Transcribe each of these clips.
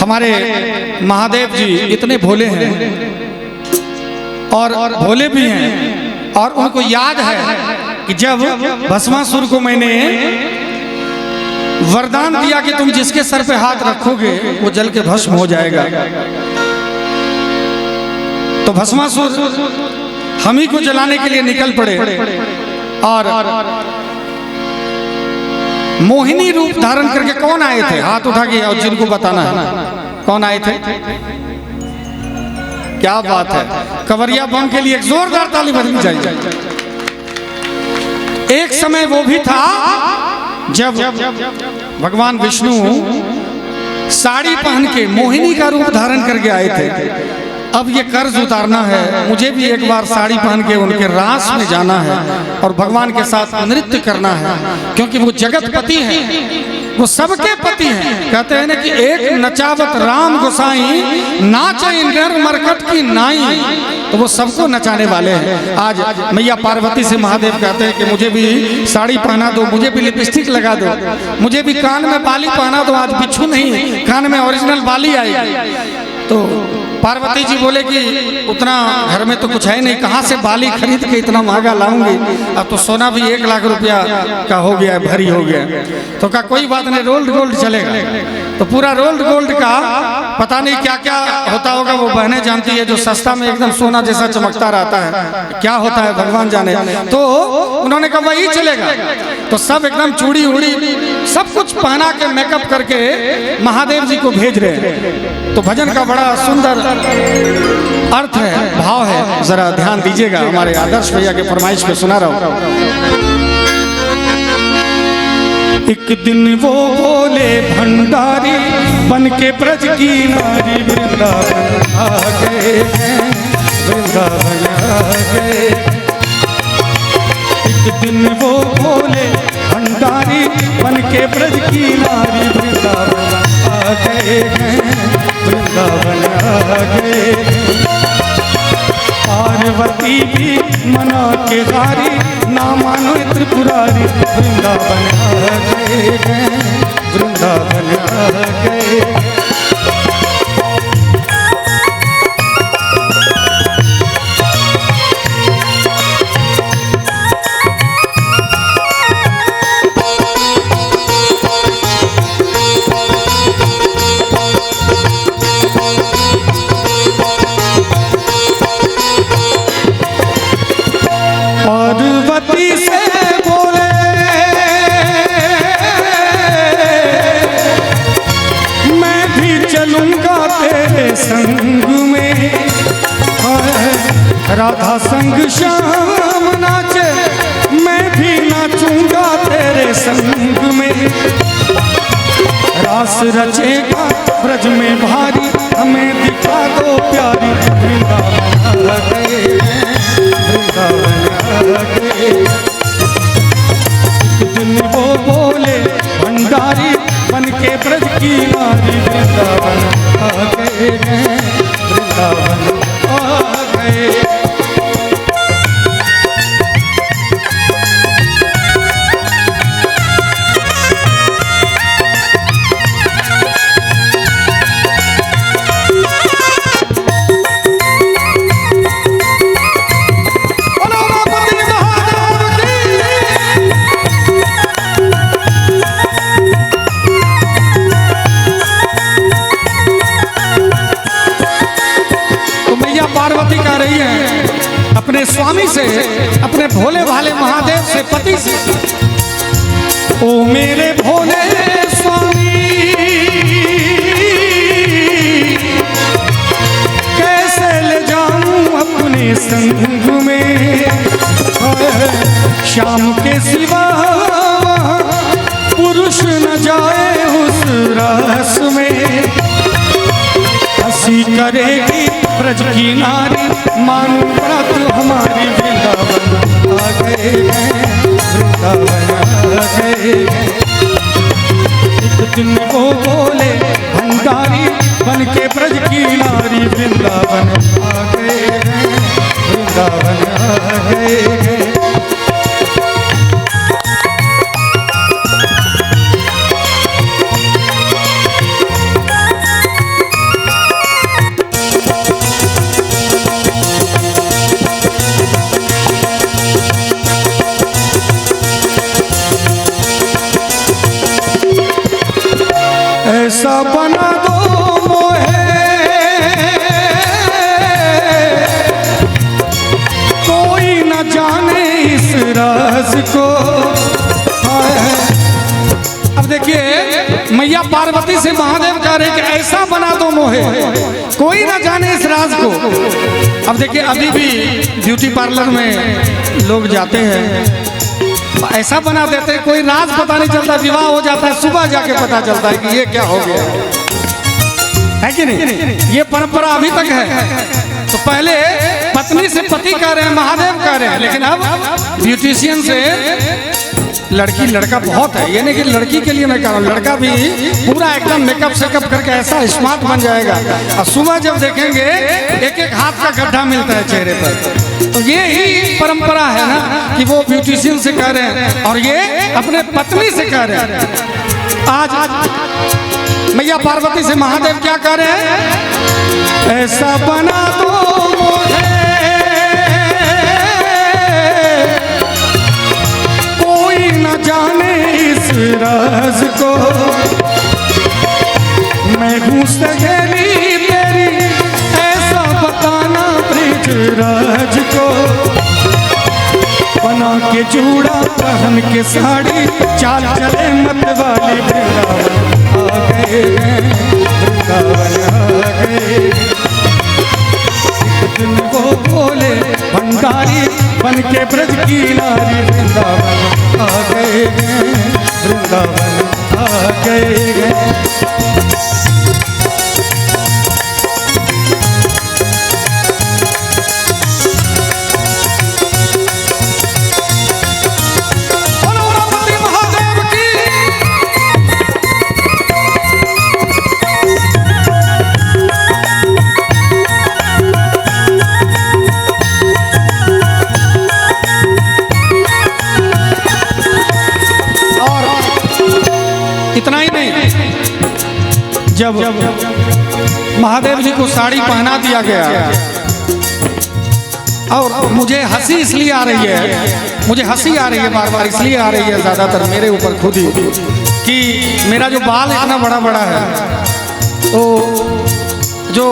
हमारे महादेव जी इतने भोले हैं और भोले भी हैं, और उनको याद है कि जब भस्मासुर को मैंने वरदान दिया कि तुम जिसके सर पे हाथ रखोगे वो जल के भस्म हो जाएगा, तो भस्मासुर हम ही को जलाने के लिए निकल पड़े और मोहिनी रूप धारण करके कौन आए थे? हाथ उठा के और जिनको बताना है कौन आए थे। क्या बात है, कवरिया बम के लिए एक जोरदार ताली बजनी चाहिए। एक समय वो भी था जब भगवान विष्णु साड़ी पहन के मोहिनी का रूप धारण करके आए थे। अब ये कर्ज उतारना है, मुझे भी एक बार साड़ी पहन के उनके रास में जाना है और भगवान के साथ नृत्य करना है, क्योंकि वो जगत पति हैं, वो सबके पति हैं। कहते हैं ना कि एक नचावत राम गोसाई नाचे नर मरकट की नाई, तो वो सबको नचाने वाले हैं। आज मैया पार्वती से महादेव कहते हैं कि मुझे भी साड़ी पहना दो, मुझे भी लिपस्टिक लगा दो, मुझे भी कान में बाली पहना दो। आज बिच्छू नहीं, कान में ओरिजिनल बाली आएगी। तो पार्वती जी बोले कि उतना घर में तो कुछ है नहीं, कहाँ से बाली खरीद के इतना महंगा लाऊंगी, अब तो सोना भी 1 लाख रुपया का हो गया, भरी हो गया। तो कहा कोई बात नहीं, रोल्ड गोल्ड चलेगा। तो पूरा रोल्ड गोल्ड का पता नहीं क्या क्या होता होगा, वो बहनें जानती है, जो सस्ता में एकदम सोना जैसा चमकता रहता है, क्या होता है भगवान जाने। तो उन्होंने कहा वही चलेगा। तो सब एकदम चूड़ी उड़ी सब कुछ पहना के मेकअप करके महादेव जी को भेज रहे हैं। तो भजन का बड़ा सुंदर अर्थ है, भाव है, जरा ध्यान दीजिएगा। हमारे आदर्श भैया के फरमाइश पे सुना रहा हूं। एक दिन वो बोले भंडारी बन के ब्रज की नारी वृंदावन आ गए, वृंदावन आ गए। एक दिन वो बोले भंडारी बन के ब्रज की नारी वृंदावन आ गए, वृंदावन आ गए। पार्वती भी मना के हारी, ना मानो त्रिपुरारी, वृंदावन आ गए, वृंदावन आ गए। पार्वती से बोले मैं भी चलूंगा तेरे संग में, राधा संग श्याम नाचे मैं भी नाचूंगा तेरे संग में। रास रचेगा ब्रज में भारी, हमें दिखा दो प्यारी, वृंदावन आ गए, वृंदावन आ गए। एक दिन वो बोले भंडारी बन के ब्रज की नारी, वृंदावन आ गए, वृंदावन आ गए। पार्वती कह रही है अपने स्वामी से, अपने भोले भाले महादेव से, पति से, ओ मेरे भोले स्वामी कैसे ले जाऊं अपने संग में, शाम के सिवा पुरुष न जाए उस रस में। हंसी करेगी ब्रज की नारी, मानो व्रत हमारी, वृंदावन आ गए, वृंदावन आ गए। एक दिन वो बोले भंडारी बन के ब्रज की नारी, वृंदावन आ गए, वृंदावन आ गए। ऐसा बना दो मोहे कोई न जाने इस राज को। अब देखिए मैया पार्वती से महादेव कह रहे कि ऐसा बना दो मोहे कोई ना जाने इस राज को। अब देखिए अभी भी ब्यूटी पार्लर में लोग जाते हैं ऐसा बना देते हैं कोई राज पता नहीं चलता, विवाह हो जाता है सुबह जाके पता चलता है कि ये क्या हो गया है कि नहीं। ये परंपरा अभी तक है। तो पहले पत्नी से पति कह रहे हैं महादेव कह रहे हैं, लेकिन अब ब्यूटिशियन से लड़की लड़का बहुत है। ये नहीं कि लड़की के लिए मैं कह रहा हूँ, लड़का भी पूरा एकदम मेकअप सेकअप करके ऐसा स्मार्ट बन जाएगा और सुबह जब देखेंगे एक एक हाथ का गड्ढा मिलता है चेहरे पर। तो ये ही परंपरा है ना कि वो ब्यूटिशियन से कह रहे हैं और ये अपने पत्नी से कह रहे हैं। आज मैया पार्वती से महादेव क्या कह रहे हैं, ऐसा बना दो जाने इस राज को। मैं हूँ सहेली तेरी ऐसा बताना ब्रिज राज को। बना के जूड़ा पहन के साड़ी चाल चले मत वाली वृंदावन आ गए वृंदावन आ गए। एक दिन वो बोले भंडारी बन के ब्रज की नारी वृंदावन आ गए वृंदावन आ गए। इतना ही नहीं, जब महादेव जी को साड़ी पहना दिया गया और मुझे हंसी इसलिए आ रही है, मुझे हंसी आ रही है बार बार इसलिए आ रही है ज़्यादातर मेरे ऊपर खुद ही कि मेरा जो बाल इतना बड़ा बड़ा है, तो जो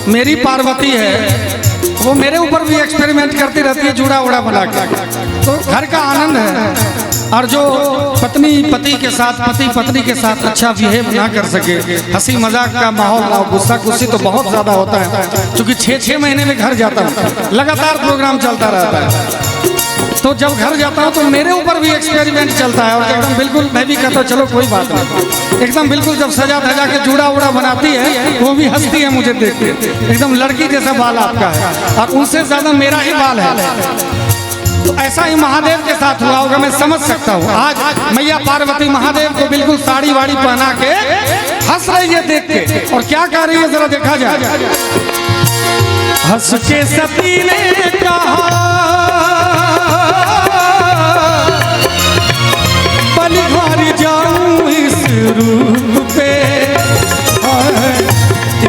मेरी पार्वती है वो मेरे ऊपर भी एक्सपेरिमेंट करती रहती है जूड़ा उड़ा बना के। तो घर का आनंद है। और जो पत्नी पति के साथ पति पत्नी के साथ अच्छा बिहेव ना कर सके, हंसी मजाक का माहौल ना हो, गुस्सा गुस्सी तो बहुत ज़्यादा होता है क्योंकि 6-6 महीने में घर जाता हूँ, लगातार प्रोग्राम चलता रहता है। तो जब घर जाता हूँ तो मेरे ऊपर भी एक्सपेरिमेंट चलता है और एकदम बिल्कुल मैं भी कहता हूँ चलो कोई बात नहीं, एकदम बिल्कुल जब सजा धजा के जूड़ा उड़ा बनाती है वो भी हंसती है मुझे देख के, एकदम लड़की जैसा बाल आपका है और उनसे ज़्यादा मेरा ही बाल है। तो ऐसा ही महादेव के साथ हुआ होगा, मैं समझ सकता हूँ। आज मैया पार्वती महादेव को बिल्कुल साड़ी वाड़ी पहना के हंस रही है देख के, और क्या कह रही है जरा देखा जाए। हंस के सती ने कहा बलिहारी जाऊं इस रूप पे,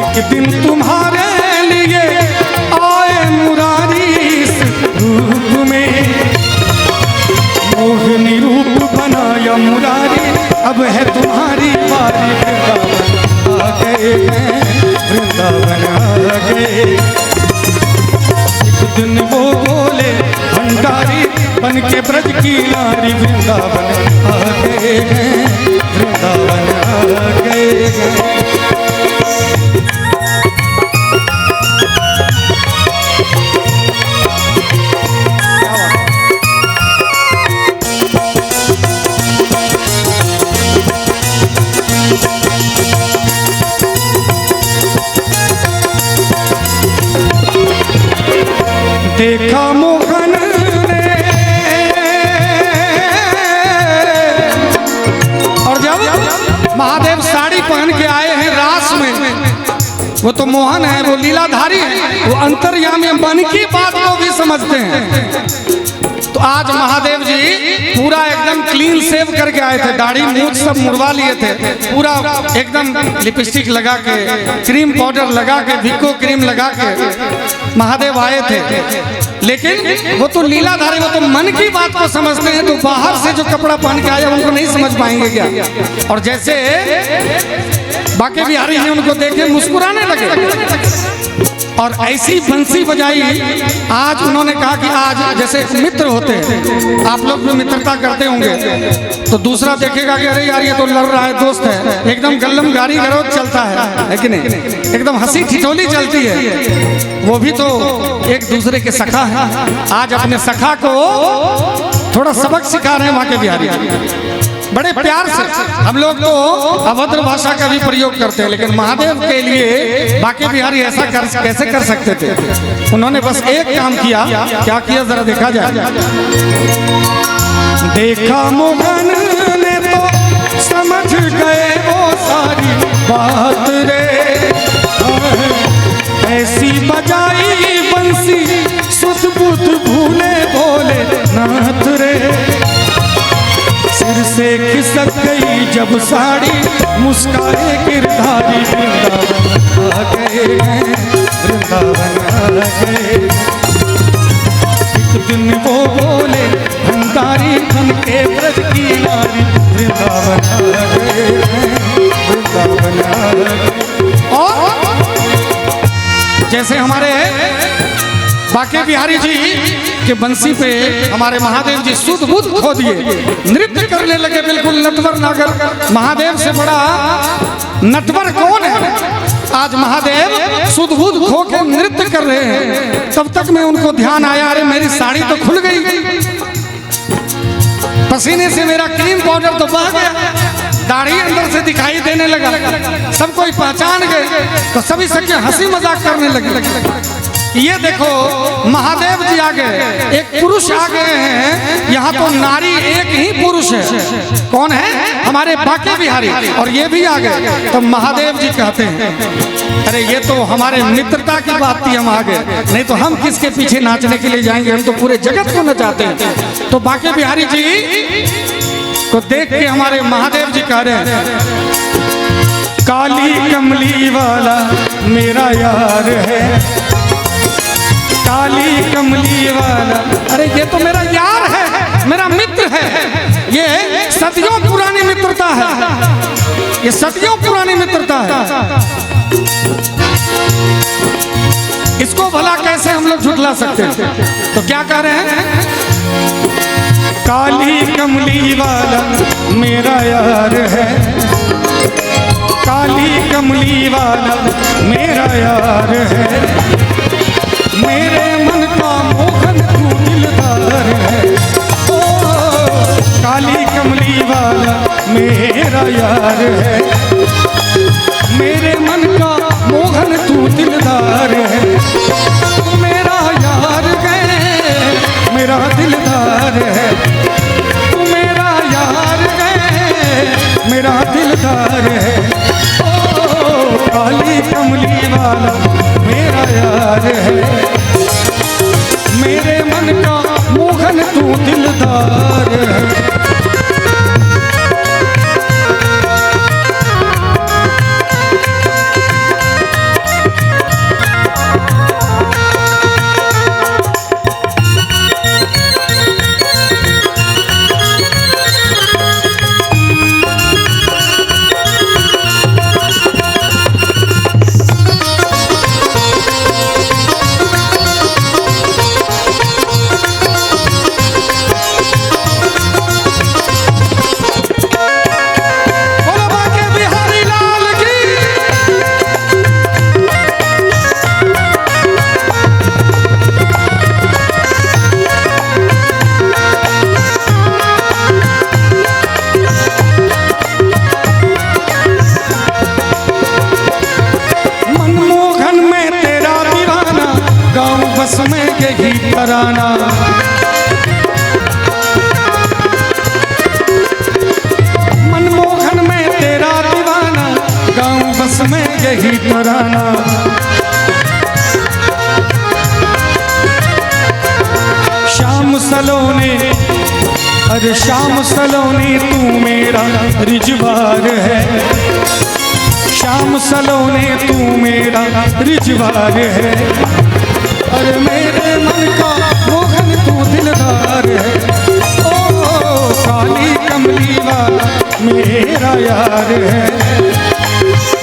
एक दिन तुम्हारे लिए आए मुरारी इस रूप में, मोहिनी रूप बनाया मुरारी अब है तुम्हारी बारी, वृंदावन आ गए वृंदावन आ गए। एक दिन वो बोले भंडारी बन के ब्रज की नारी, वृंदावन आ गए वृंदावन आ गए। देखा मोहन ने और जब महादेव साड़ी पहन के आए हैं रास में, वो तो मोहन है, वो लीलाधारी है, वो अंतर्यामी मन की बात को भी समझते हैं। तो आज महादेव जी पूरा एकदम क्लीन सेव करके आए थे, दाढ़ी मूंछ सब मुड़वा लिए थे, पूरा एकदम लिपस्टिक लगा के क्रीम पाउडर लगा के विको क्रीम लगा के महादेव आए थे। लेकिन वो तो लीलाधारी, वो तो मन की बात को समझते हैं, तो बाहर से जो कपड़ा पहन के आया उनको नहीं समझ पाएंगे क्या। और जैसे बाके बिहारी जी उनको देखे मुस्कुराने लगे और ऐसी बंसी बजाई। आज उन्होंने कहा कि आज जैसे मित्र होते हैं, आप लोग भी मित्रता करते होंगे, तो दूसरा देखेगा कि अरे यार ये तो लड़ रहा है, दोस्त है, एकदम गल्लम गारी गलौज चलता है कि नहीं, एकदम हंसी ठिठोली चलती है। वो भी तो एक दूसरे के सखा है। आज अपने सखा को थोड़ा सबक सिखा रहे हैं बाके बिहारी जी, बड़े प्यार से। हम लोग तो अभद्र भाषा का भी प्रयोग करते हैं, लेकिन महादेव के लिए बाके बिहारी ऐसा कैसे कर सकते थे? उन्होंने बस एक काम किया। क्या किया जरा देखा जाए। देखा मोहन ने तो समझ गए वो सारी बात रे, ऐसी बजाई बंसी सुध बुध भूले भोले नाथ रे। सिर से खिसक गई जब साड़ी, मुस्काए गिरधारी, वृंदावन आ गए, वृंदावन आ गए। एक दिन वो बोले भंडारी बन के ब्रज की नारी, वृंदावन आ गए, वृंदावन आ गए। और जैसे हमारे बाके बिहारी जी के बंसी पे हमारे महादेव जी सुध बुध खो दिए, नृत्य करने लगे बिल्कुल नटवर नागर। महादेव से बड़ा नटवर कौन है? आज महादेव सुध बुध खो के नृत्य कर रहे हैं। तब तक में उनको ध्यान आया, अरे मेरी साड़ी तो खुल गई, पसीने से मेरा क्रीम पाउडर तो बह गया, दाढ़ी अंदर से दिखाई देने लगा, सब कोई पहचान गए, तो सभी सबके हंसी मजाक करने लगे। ये देखो महादेव जी आ गए, एक पुरुष आ गए हैं। यहाँ तो नारी एक ही पुरुष है, कौन है? हमारे बाके बिहारी। और ये भी आ गए, तो महादेव जी कहते हैं अरे ये तो हमारे मित्रता की बात थी, हम आ गए, नहीं तो हम किसके पीछे नाचने के लिए जाएंगे, हम तो पूरे जगत को नचाते हैं। तो बाके बिहारी जी को देख के हमारे महादेव जी कह रहे हैं, काली कमली वाला मेरा यार है, काली कमली वाला। अरे ये तो मेरा यार है, मेरा मित्र है, ये सदियों पुरानी मित्रता है, ये सदियों पुरानी मित्रता है। इसको भला कैसे हम लोग झुठला सकते हैं? तो क्या कह रहे हैं? काली कमली वाला मेरा यार है, काली कमली वाला मेरा यार है, मेरे मन का मोहन तू दिलदार है। ओ काली कमली वाला मेरा यार है, मेरे मन का मोहन तू दिलदार है। तू मेरा यार है, मेरा दिलदार है, तू मेरा यार है, मेरा दिलदार है। ओ काली कमली वाला मेरा यार है, मेरे मन का मोहन तू दिलदार है। तराना मनमोहन में तेरा दीवाना, गाँव बस में यही तराना। शाम सलोने अरे शाम सलोने तू मेरा रिजवार है, शाम सलोने तू मेरा रिजवार है। अरे मेरे मन का मोहन तू दिलदार है, ओ काली कमली वाला मेरा यार है,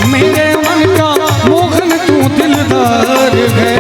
मेरे मन का मोहन तू दिलदार है।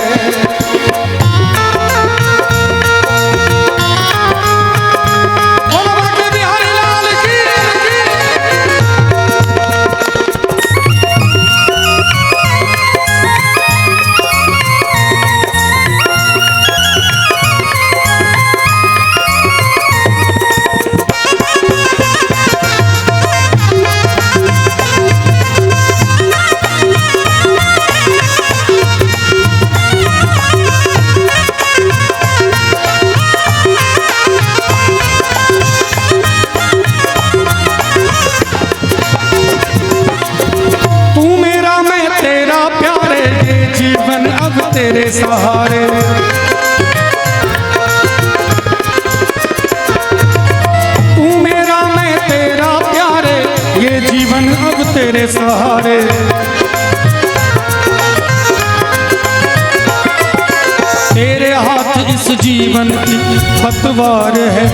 तेरे सहारे तू मेरा मैं तेरा प्यारे, ये जीवन अब तेरे सहारे। तेरे हाथ इस जीवन की पतवार है,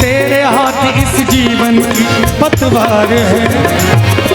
तेरे हाथ इस जीवन की पतवार है।